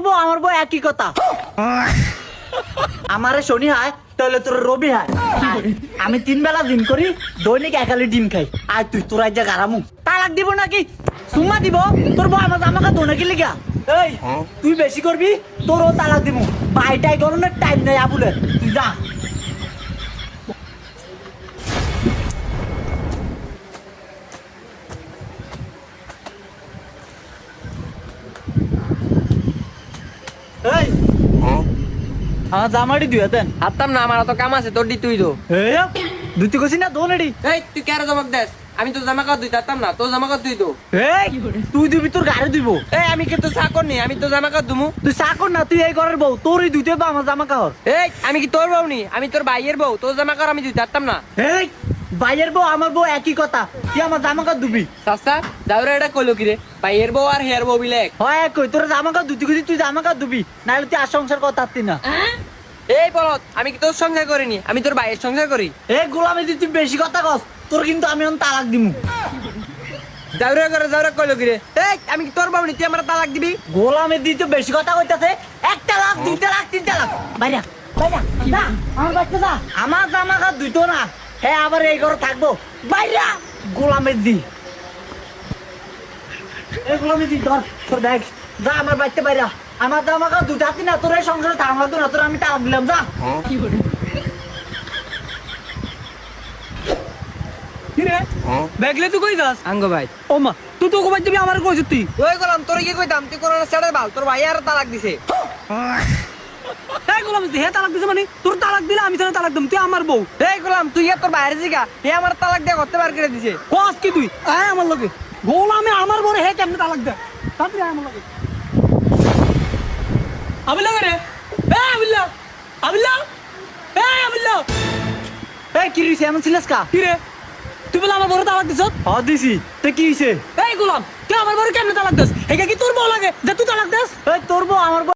বউ আমার বউ একই কথা। আমারে শনি হয় তাহলে তোর রবি হয়। আমি 3 বেলা দিন করি, দৈনিক 1 কালি ডিম খাই। আর তুই তোর আজ গারামু তালাক দিব নাকি সুম্মা দিব? তোর বউ আমার জামা কাপড় নাকি লিগা? এই তুই বেশি করবি, তোরও তালাক দিব। বাইটাই গরমের টাইম নাই আবুলে, তুই যা। এই আমার জামাটি দুই দেন। হাততাম না, আমার তো কাম আছে, তোর দি তুই দো। এই দুটি কইছি না দোন এডি। এই তুই কেন জমক দেস? আমি তো জামা কাপড় দিতে পারতাম না, তোর জামা কাপড় তুই দো। এই তুই দিবি, তোর গাড়ি দিব। এই আমি কিন্তু চাকর নি, আমি তো জামা কাপড় দুমু। তুই চাকর না, তুই এই ঘরের বউ, তোরই দুইতে বা আমার জামা কাপড়। এই আমি কি তোর বউ নি? আমি তোর ভাইয়ের বউ, তোর জামা কাপড় আমি দিতে পারতাম না। এই ভাইয়ের বউ আমার বউ একই কথা, তুই আমার জামা কাপড় দিবি। সাস্তা যাওরে এটা কইলো কি রে? ভাইয়ের বউ আর হেয়ার বউ বিলে এক। হয় কই তোর জামা কাপড় দুটি কইছি, তুই জামা কাপড় দিবি, নাহলে তুই আর সংসার করতে না। এই বলত, আমি কি তোর সংসার করিনি, আমি তোর ভাইয়ের সংসার করি। এই গোলামি দি তুই বেশি কথা কস, তোর কিন্তু আমি এখন তালাক দিমু। যাওরে করে যাওরে কইলো কি রে? এই আমি কি তোর বউ নি, তুই আমার তালাক দিবি? গোলামি দি তুই বেশি কথা কইতাছে। 1 তালাক 2 তালাক 3 তালাক বাইরা বাইরা না, আমার বাচ্চা দা আমার জামা কাপড় দুইতো না, হ্যাঁ আবার এই ঘরে থাকবো। বাইরা গোলামি দি, এই গোলামি দি ধর তোর দেখ, যা আমার বাচ্চা বাইরা। আমার জামা কাপড় দুইটা হাতি না, তোর এই সংসারে থাকবো না, তোর আমি তালাক দিলাম, যা। কি রে ব্যাগলে তুই কই যাস? আঙ্গ ভাই ও মা তুই তো কই দিবি আমার কইছিস তুই? ওই গলাম তোর কি কইতাম, তুই কোন ছেড়ে বাল, তোর ভাই আর তালাক দিছে। এই গোলাম হে তালাক দিছে মানে তোর তালাক দিলে আমি তোর তালাক দিম, তুই আমার বউ। এই গোলাম তুই আর তোর ভাইয়ের জিগা, হে আমার তালাক দিয়ে করতে বার করে দিছে। কস কি তুই আয় আমার লগে? গোলামে আমার বউরে হে কেমনে তালাক দে? তাড়াতাড়ি আয় আমার লগে। আবিল্লা রে, এই আবিল্লা, আবিল্লা, এই আবিল্লা। এই কি রিস এমন ছিলাস কা? কি রে তুই বলে আমার বউরে তালাক দিছস? হ দিছি, তে কি হইছে? এই গোলাম তুই আমার বউরে কেমনে তালাক দিস? হেগে কি তোর বউ লাগে যে তুই তালাক দিস? এই তোর বউ আমার বউ